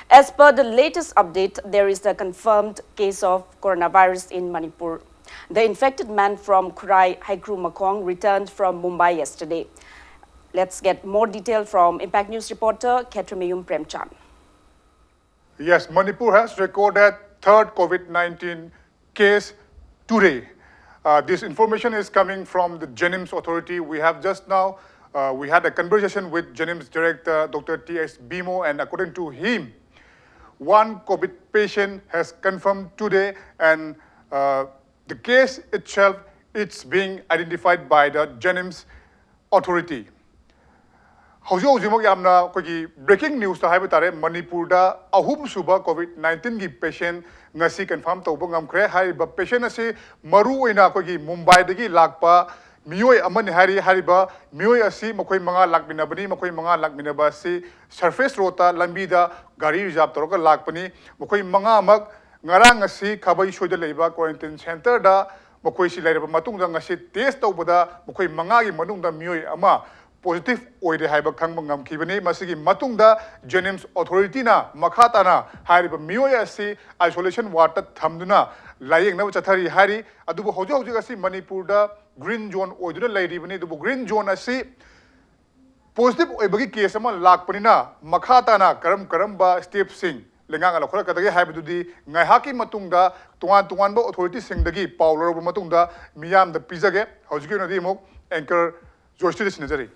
As per the latest update, there is a confirmed case of coronavirus in Manipur. The infected man from Khurai Haikru Makong returned from Mumbai yesterday. Let's get more detail from Impact News reporter Ketrameyum Premchan. Yes, Manipur has recorded third COVID-19 case today. This information is coming from the Jennings Authority. We have just now, we had a conversation with Jennings Director Dr. T.S. Bimo, and according to him, one COVID patient has confirmed today, and the case itself, it's being identified by the Jennings Authority. Breaking news to Haibitare, Manipur ahum suba COVID-19 gi patient ngasi confirm tauba ngamkhre hariba patient asi maru oina kogi Mumbai dagi lakpa mioi amani hariba mioi asi makoi manga lakminabani makoi manga lakminaba si surface rota lambida gari reserve toroka lakpani makoi manga mak ngarang asi khabai soida leiba quarantine center da makoi si leiraba matungda ngasi test taubada makoi manga gi manungda mioi ama positive oide haiba khangba ngamkhibani masigi matungda Jennings Authority na makhatana hariba mioi asi isolation ward ta thamduna layengna chathari hari adubu hoji asi Manipur da green zone oiduna lairibani adubu green zone asi positive oibagi case ama lakpanina makhatana karamba step sing lengang ala khora kadagi haibududi ngaihaki matungda tuan ba authority singdagi pauloroba matungda miyam da pizage hojigi nadi mok anchor Joyce Sinajari.